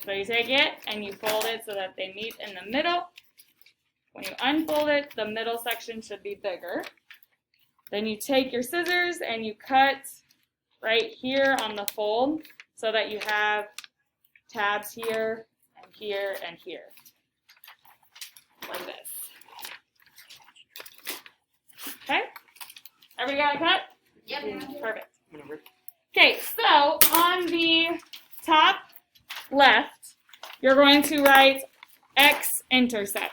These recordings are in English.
So you take it and you fold it so that they meet in the middle. When you unfold it, the middle section should be bigger. Then you take your scissors and you cut right here on the fold so that you have tabs here and here and here, like this. Okay? Everybody got a cut? Yep. Perfect. Okay, so on the top left, you're going to write x-intercept.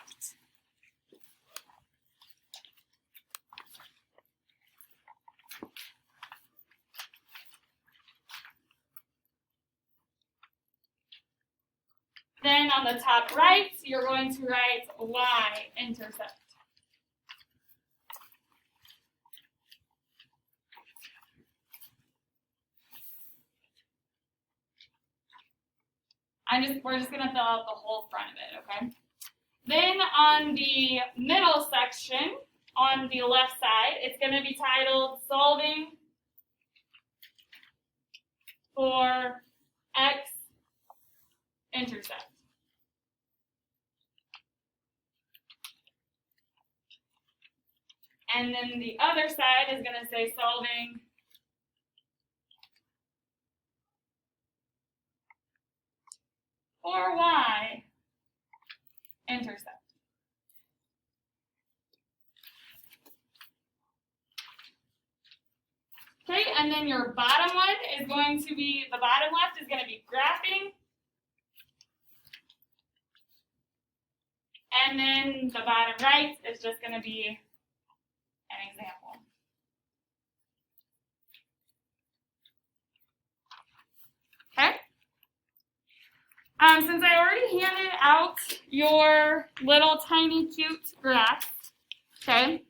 Then on the top right, you're going to write y-intercept. We're just going to fill out the whole front of it, okay? Then on the middle section, on the left side, it's going to be titled Solving for X-intercept. And then the other side is going to say Solving for Y-intercept. Okay, and then your bottom one is going to be, the bottom left is going to be graphing. And then the bottom right is just going to be an example. Okay? Since I already handed out your little tiny cute graph, okay,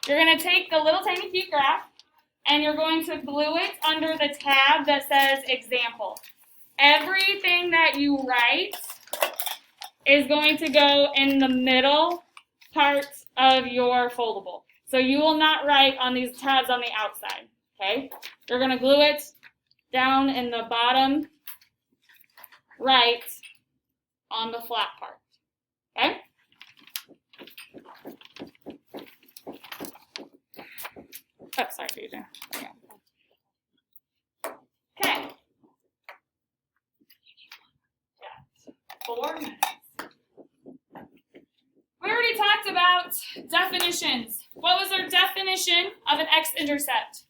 you're going to take the little tiny cute graph and you're going to glue it under the tab that says example. Everything that you write is going to go in the middle part of your foldable. So you will not write on these tabs on the outside, okay? You're going to glue it down in the bottom right on the flat part, okay? Oh, sorry, BJ. There you go. Okay. Yeah. 4 minutes. We already talked about definitions. What was our definition of an x-intercept?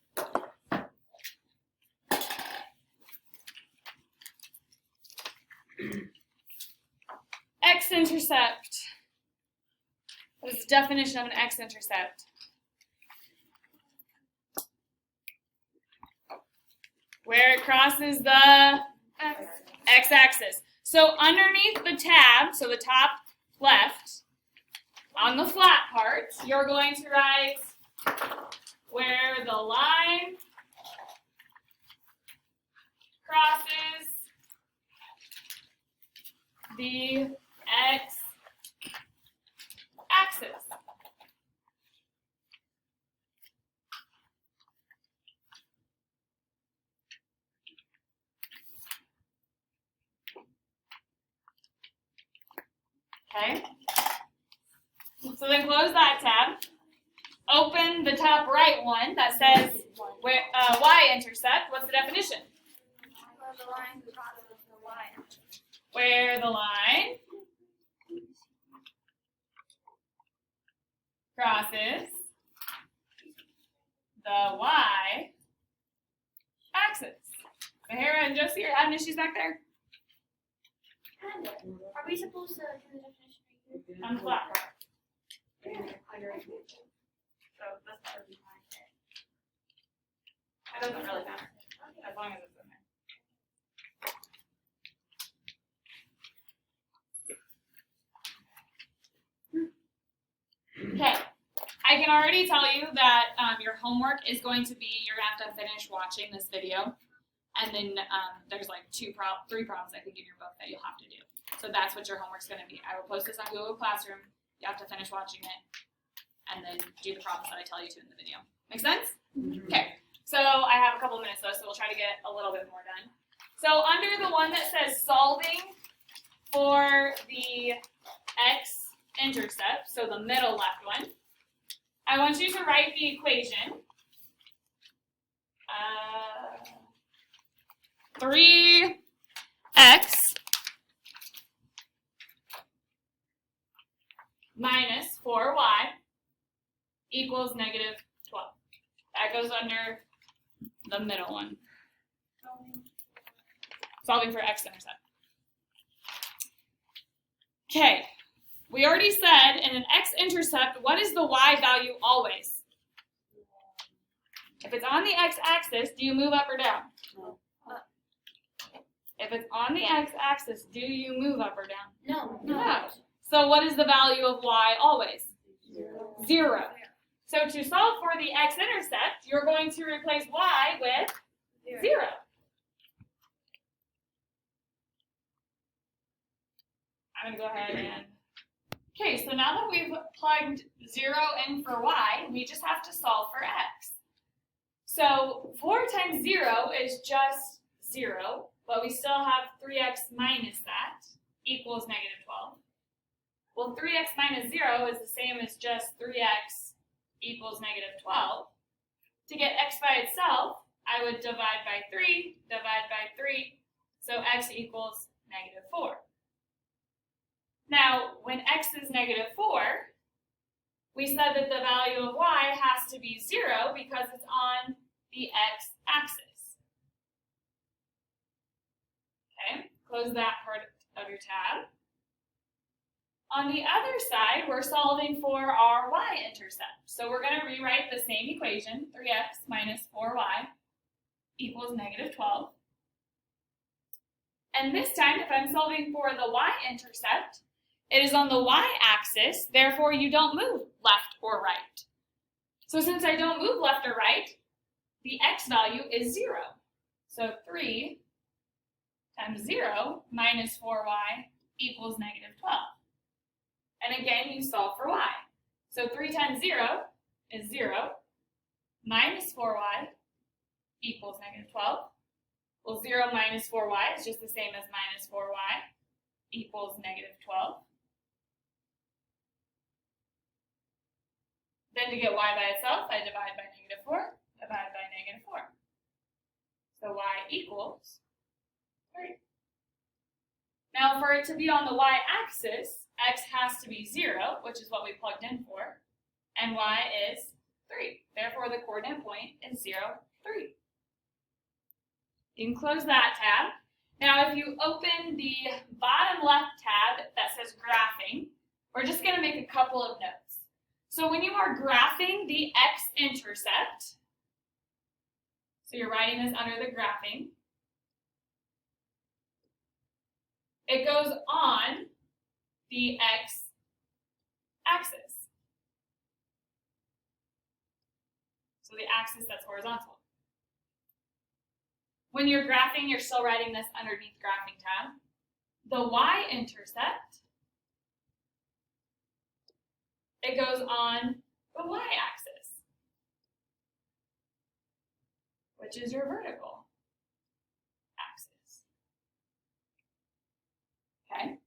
X-intercept. What is the definition of an x-intercept? Where it crosses the x-axis. So underneath the tab, so the top left, on the flat part, you're going to write where the line crosses the x-axis. Okay? So then close that tab. Open the top right one that says y-intercept. What's the definition? Where the line crosses the y-axis. Sahara and Josie are having issues back there? Are we supposed to do the definition right here? On the flat part. Yeah. So this part would be fine. It doesn't really matter, as long as it's in there. Okay, I can already tell you that your homework is going to be, you're going to have to finish watching this video, and then there's like 3 problems I think in your book that you'll have to do. So that's what your homework's going to be. I will post this on Google Classroom. You have to finish watching it, and then do the problems that I tell you to in the video. Make sense? Mm-hmm. Okay, so I have a couple minutes though, so we'll try to get a little bit more done. So under the one that says solving x-intercept, so the middle left one, I want you to write the equation. 3x minus 4y equals negative 12. That goes under the middle one. Solving for x-intercept. Okay, we already said in an x-intercept, what is the y value always? If it's on the x-axis, do you move up or down? If it's on the x-axis, do you move up or down? No. So what is the value of y always? 0. So to solve for the x-intercept, you're going to replace y with 0. I'm going to go ahead and... Okay, so now that we've plugged 0 in for y, we just have to solve for x. So 4 times 0 is just 0, but we still have 3x minus that equals negative 12. Well, 3x minus 0 is the same as just 3x equals negative 12. To get x by itself, I would divide by 3, so x equals negative 4. Now, when x is negative 4, we said that the value of y has to be 0 because it's on the x-axis. Okay, close that part of your tab. On the other side, we're solving for our y-intercept. So we're going to rewrite the same equation, 3x minus 4y equals negative 12. And this time, if I'm solving for the y-intercept, it is on the y-axis, therefore you don't move left or right. So since I don't move left or right, the x value is 0. So 3 times 0 minus 4y equals negative 12. And again, you solve for y. So 3 times 0 is 0, minus 4y equals negative 12. Well, 0 minus 4y is just the same as minus 4y equals negative 12. Then to get y by itself, I divide by negative 4, divide by negative 4. So y equals 3. Now for it to be on the y-axis, x has to be 0, which is what we plugged in for, and y is 3. Therefore, the coordinate point is 0, 3. You can close that tab. Now, if you open the bottom left tab that says graphing, we're just going to make a couple of notes. So when you are graphing the x-intercept, so you're writing this under the graphing, it goes on the x-axis. So the axis that's horizontal. When you're graphing, you're still writing this underneath graphing tab. The y-intercept, it goes on the y-axis, which is your vertical axis. Okay?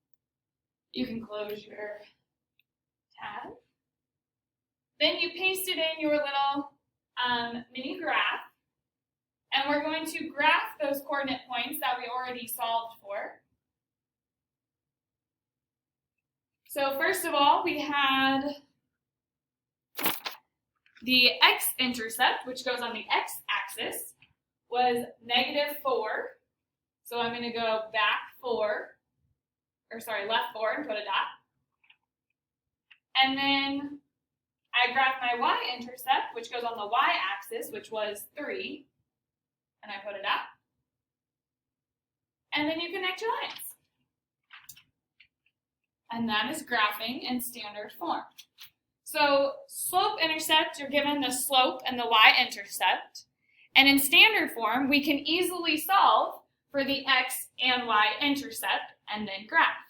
You can close your tab. Then you paste it in your little mini graph, and we're going to graph those coordinate points that we already solved for. So first of all, we had the x-intercept, which goes on the x-axis, was negative 4. So I'm going to go left 4 and put a dot. And then I graph my y-intercept, which goes on the y-axis, which was 3, and I put a dot. And then you connect your lines. And that is graphing in standard form. So slope-intercept, you're given the slope and the y-intercept. And in standard form, we can easily solve for the x and y-intercept and then graph.